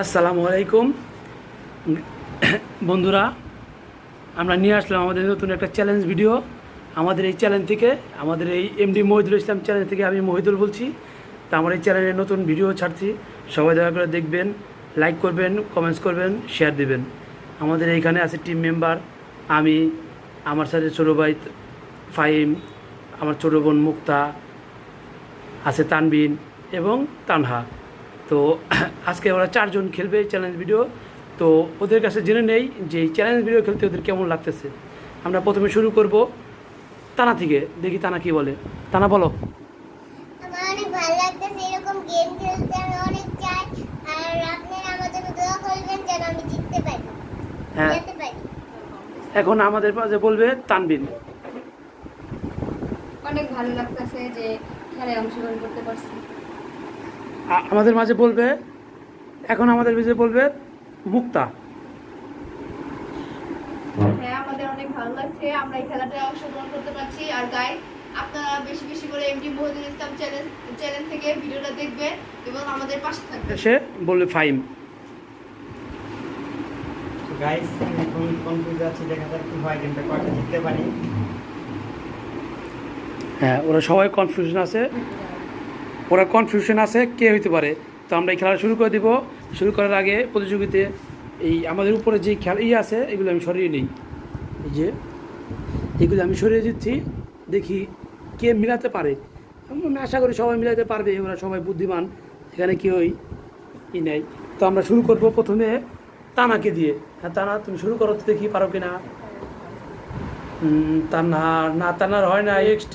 আসসালামু আলাইকুম বন্ধুরা, আমরা নিয়ে আসলাম আমাদের নতুন একটা চ্যালেঞ্জ ভিডিও। আমাদের এই চ্যালেঞ্জ থেকে, আমাদের এই এমডি মহিদুল ইসলাম চ্যালেঞ্জ থেকে আমি মহিদুল বলছি। তো আমার এই চ্যানেলে নতুন ভিডিও ছাড়ছি, সবাই দয়া করে দেখবেন, লাইক করবেন, কমেন্টস করবেন, শেয়ার দেবেন। আমাদের এইখানে আছে টিম মেম্বার, আমি, আমার সাথে ছোটো ভাই ফাহিম, আমার ছোটো বোন মুক্তা, আছে তানবিন এবং তানহা। তো আজকে ওরা 4 জন খেলবে চ্যালেঞ্জ ভিডিও। তো ওদের কাছে জেনে নেই যে এই চ্যালেঞ্জ ভিডিও খেলতে ওদের কেমন লাগতেছে। আমরা প্রথমে শুরু করব তানা থেকে, দেখি তানা কি বলে। তানা বলো। আমার অনেক ভালো লাগতেছে এরকম গেম খেলতে, আমি অনেক চাই। আর আপনারা আমার জন্য দোয়া করবেন যেন আমি জিততে পারি, হ্যাঁ, যেতে পারি। এখন আমাদের মাঝে বলবে তানবিন। অনেক ভালো লাগতেছে যে খেলায় অংশগ্রহণ করতে পারছি। আমাদের মাঝে বলবে, এখন আমাদের মাঝে বলবে মুক্তা। হ্যাঁ, আমাদের অনেক ভালো লাগছে, আমরা এই খেলাটায় অংশগ্রহণ করতে পারছি। আর গাইস, আপনারা বেশি বেশি করে এমডি মহিদুল ইসলাম চ্যানেল থেকে ভিডিওটা দেখবেন এবং আমাদের পাশে থাকবেন। সে বলবে ফাহিম। গাইস, আমি এখন কনফিউজ আছি, দেখা যাক কি হয়, গেমটা কয়টা জিততে পারি। হ্যাঁ, ওরা সবাই কনফিউশন আছে কে হইতে পারে। তো আমরা এই খেলা শুরু করে দিব। শুরু করার আগে প্রতিযোগিতায় এই আমাদের উপরে যে খেলা আছে এগুলো আমি সরিয়ে নিই। এই যে এগুলো আমি সরিয়ে দিচ্ছি, দেখি কে মিলাতে পারে। আমি আশা করি সবাই মিলাতে পারবে, ওরা সবাই বুদ্ধিমান, এখানে কেউই নেই। তো আমরা শুরু করব প্রথমে তানাকে দিয়ে। হ্যাঁ তানা, তুমি শুরু করো তো, দেখি পারো কিনা। তানার হয় না। নেক্সট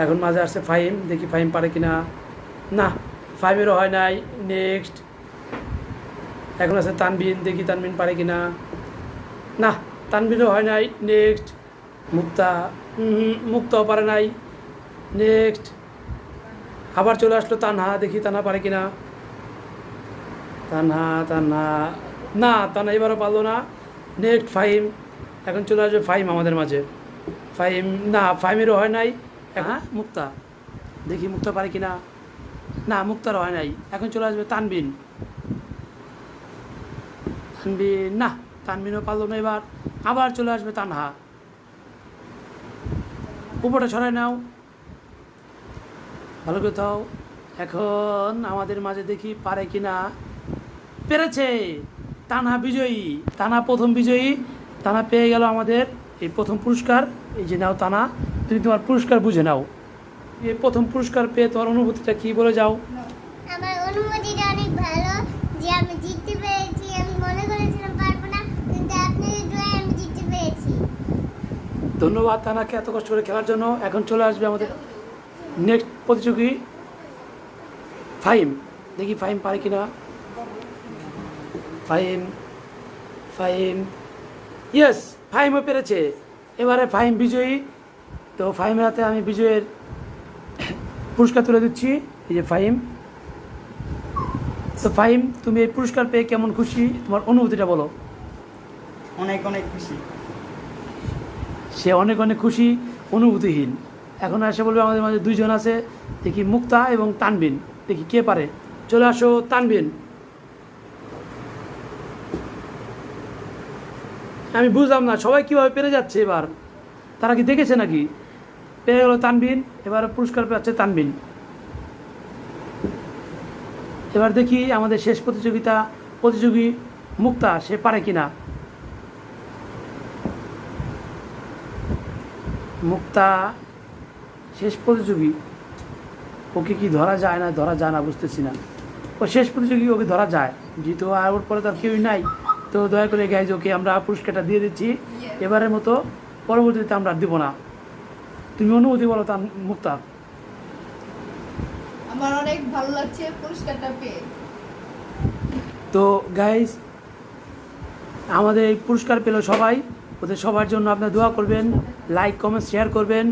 এখন মাঝে আসছে ফাহিম, দেখি ফাহিম পারে কিনা। না, ফাহিমেরও হয় নাই। নেক্সট এখন আছে তানবিন, দেখি তানবিন পারে কিনা। না, তানবিনও হয় নাই। নেক্সট মুক্তাও পারে নাই। নেক্সট আবার চলে আসলো তানহা, দেখি তানহা পারে কিনা। তানহা না, তানহা এবারও পারলো না। নেক্সট ফাহিম, এখন চলে আসবে ফাহিম আমাদের মাঝে। ফাহিম, না ফাহিমেরও হয় নাই। হ্যাঁ মুক্তা, দেখি মুক্তা পারে কিনা। না, মুক্তার হয় নাই। এখন চলে আসবে তানবিন। না, তানবিনও পারলো না। এবার আবার চলে আসবে তানহা। উপরটা ছড়াই নাও, ভালো কোথাও। এখন আমাদের মাঝে দেখি পারে কিনা। পেরেছে, তানহা বিজয়ী। তানহা প্রথম বিজয়ী। তানহা পেয়ে গেল আমাদের এই প্রথম পুরস্কার। এই যে নাও তানহা, তুমি তোমার পুরস্কার বুঝে নাও। এই প্রথম পুরস্কার পেয়ে তোমার অনুভূতিটা কি বলে যাও। আমার অনুভূতিটা অনেক ভালো যে আমি জিততে পেরেছি। আমি মনে করেছিলাম পারবো না, কিন্তু আপনাদের দোয়ায় আমি জিততে পেরেছি। ধন্যবাদ তানাকে এত কষ্ট করে খেলার জন্য। এখন চলে আসবে আমাদের নেক্সট প্রতিযোগী ফাহিম, দেখি ফাহিম পারে কিনা। ফাহিম ইয়েস, ফাহিমও পেরেছে। এবারে ফাহিম বিজয়ী। তো ফাহিমের হাতে আমি বিজয়ের পুরস্কার তুলে দিচ্ছি। এই যে ফাহিম। তো ফাহিম, তুমি এই পুরস্কার পেয়ে কেমন খুশি, তোমার অনুভূতিটা বলো। অনেক অনেক খুশি। সে অনেক অনেক খুশি, অনুভূতিহীন। এখন এসে বলবে আমাদের মাঝে 2 জন আছে, দেখি মুক্তা এবং তানবিন, দেখি কে পারে। চলে আসো তানবিন। আমি বুঝলাম না সবাই কীভাবে পেরে যাচ্ছে এবার, তারা কি দেখেছে নাকি। পেয়ে গেল তানবিন, এবার পুরস্কার পাচ্ছে তানবিন। এবার দেখি আমাদের শেষ প্রতিযোগী মুক্তা, সে পারে কিনা। মুক্তা শেষ প্রতিযোগী, ওকে কি ধরা যায় না বুঝতেছি না। ও শেষ প্রতিযোগী, ওকে ধরা যায় যেহেতু, আর ওর পরে তার কেউই নাই। তো দয়া করে গাইজ ওকে আমরা পুরস্কারটা দিয়ে দিচ্ছি এবারের মতো, পরবর্তীতে আমরা দিব না। তুমি অনুভূতি বলো তার মুক্তা। আমার অনেক ভালো লাগছে পুরস্কারটা পেয়ে। তো গাইজ, আমাদের এই পুরস্কার পেল সবাই, ওদের সবার জন্য আপনারা দোয়া করবেন, লাইক কমেন্ট শেয়ার করবেন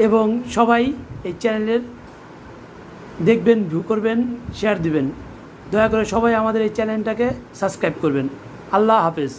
এবং সবাই এই চ্যানেলের দেখবেন, ভিউ করবেন, শেয়ার দিবেন। দয়া করে সবাই আমাদের এই চ্যানেলটাকে সাবস্ক্রাইব করবেন। আল্লাহ হাফেজ।